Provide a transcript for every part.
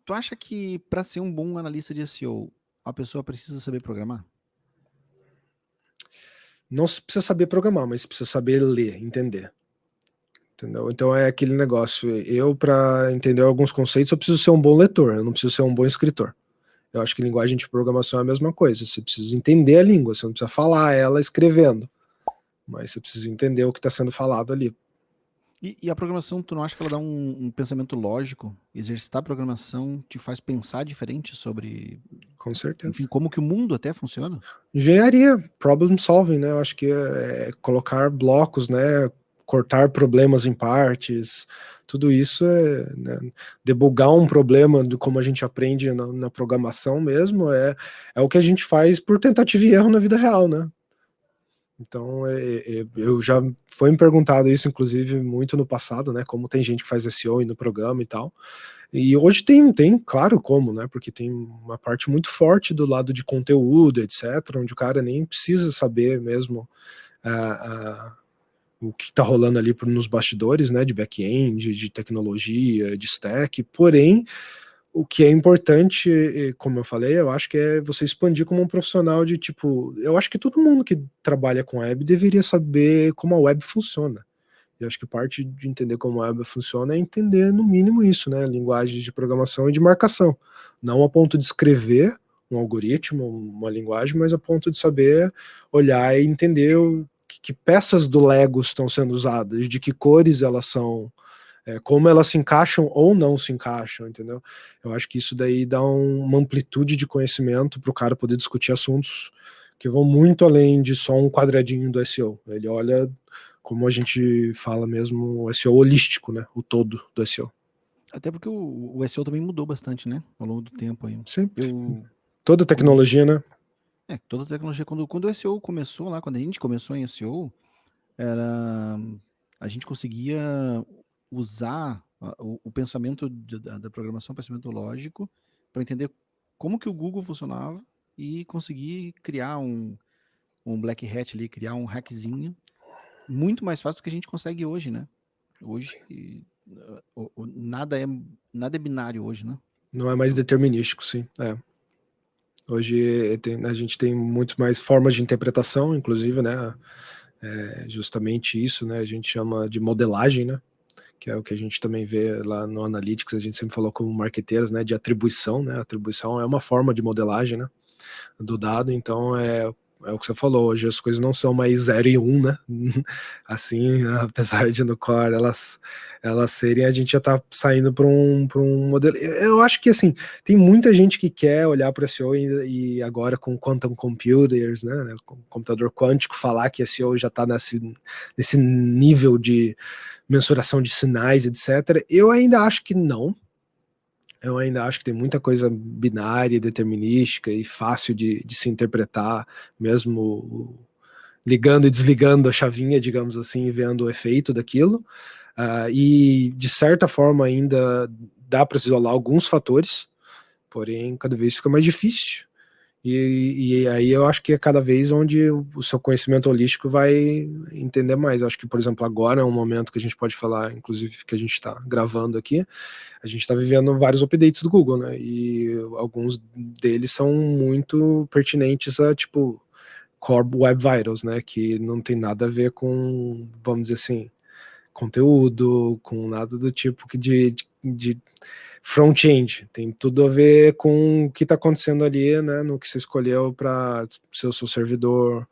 Tu acha que para ser um bom analista de SEO, a pessoa precisa saber programar? Não se precisa saber programar, mas precisa saber ler, entender. Entendeu? Então é aquele negócio, eu para entender alguns conceitos eu preciso ser um bom leitor, eu não preciso ser um bom escritor. Eu acho que linguagem de programação é a mesma coisa, você precisa entender a língua, você não precisa falar ela escrevendo, mas você precisa entender o que está sendo falado ali. E a programação, tu não acha que ela dá um pensamento lógico? Exercitar a programação te faz pensar diferente sobre, Com certeza. enfim, como que o mundo até funciona? Engenharia, problem solving, né? Eu acho que é colocar blocos, né? Cortar problemas em partes, tudo isso é, né? Debugar um problema, como a gente aprende na programação mesmo, é o que a gente faz por tentativa e erro na vida real, né? Então, eu já foi me perguntado isso, inclusive, muito no passado, né? Como tem gente que faz SEO no programa e tal. E hoje tem, claro, como, né? Porque tem uma parte muito forte do lado de conteúdo, etc., onde o cara nem precisa saber mesmo o que está rolando ali nos bastidores, né? De back-end, de tecnologia, de stack. Porém, o que é importante, como eu falei, eu acho que é você expandir como um profissional de tipo. Eu acho que todo mundo que trabalha com web deveria saber como a web funciona. Eu acho que parte de entender como a web funciona é entender, no mínimo, isso, né? Linguagens de programação e de marcação. Não a ponto de escrever um algoritmo, uma linguagem, mas a ponto de saber olhar e entender que peças do Lego estão sendo usadas, de que cores elas são, como elas se encaixam ou não se encaixam, entendeu? Eu acho que isso daí dá uma amplitude de conhecimento para o cara poder discutir assuntos que vão muito além de só um quadradinho do SEO. Ele olha, como a gente fala mesmo, o SEO holístico, né? O todo do SEO. Até porque o SEO também mudou bastante, né? Ao longo do tempo aí. Sempre. Eu, Toda quando a gente, tecnologia, né? toda a tecnologia, quando o SEO começou lá, quando a gente começou em SEO, era, a gente conseguia usar o pensamento da programação, o pensamento lógico, para entender como que o Google funcionava e conseguir criar um black hat ali, criar um hackzinho muito mais fácil do que a gente consegue hoje, né? Hoje nada é binário hoje, né? Não é mais determinístico, sim. Hoje a gente tem muito mais formas de interpretação, inclusive, né? Justamente isso, né? A gente chama de modelagem, né? Que é o que a gente também vê lá no Analytics, a gente sempre falou como marqueteiros, né? De atribuição, né? Atribuição é uma forma de modelagem, né? Do dado, então é o que você falou, hoje as coisas não são mais 0 e 1, né? Assim, apesar de no core elas serem, a gente já tá saindo para um modelo. Eu acho que assim, tem muita gente que quer olhar para SEO e agora com quantum computers, né? Com computador quântico, falar que SEO já está nesse nível de mensuração de sinais, etc. Eu ainda acho que não. Eu ainda acho que tem muita coisa binária, determinística e fácil de se interpretar, mesmo ligando e desligando a chavinha, digamos assim, e vendo o efeito daquilo. E, de certa forma, ainda dá para isolar alguns fatores, porém, cada vez fica mais difícil. E aí eu acho que é cada vez onde o seu conhecimento holístico vai entender mais. Eu acho que, por exemplo, agora é um momento que a gente pode falar, inclusive que a gente está gravando aqui, a gente está vivendo vários updates do Google, né? E alguns deles são muito pertinentes a, tipo, Core Web Vitals, né? Que não tem nada a ver com, vamos dizer assim, conteúdo, com nada do tipo que de front-end, tem tudo a ver com o que está acontecendo ali, né, no que você escolheu para ser o seu servidor,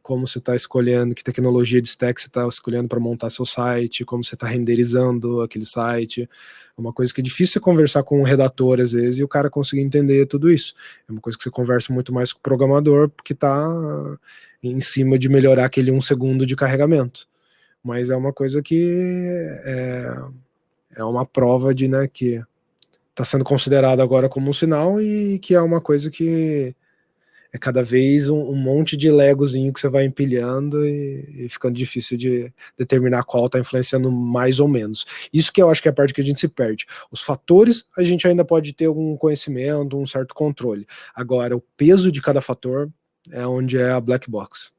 como você está escolhendo, que tecnologia de stack você está escolhendo para montar seu site, como você está renderizando aquele site. É uma coisa que é difícil você conversar com um redator às vezes e o cara conseguir entender tudo isso. É uma coisa que você conversa muito mais com o programador porque está em cima de melhorar aquele 1 segundo de carregamento. Mas é uma coisa que é uma prova de, né, que está sendo considerado agora como um sinal e que é uma coisa que é cada vez um monte de legozinho que você vai empilhando e ficando difícil de determinar qual está influenciando mais ou menos. Isso que eu acho que é a parte que a gente se perde. Os fatores a gente ainda pode ter algum conhecimento, um certo controle. Agora, o peso de cada fator é onde é a black box.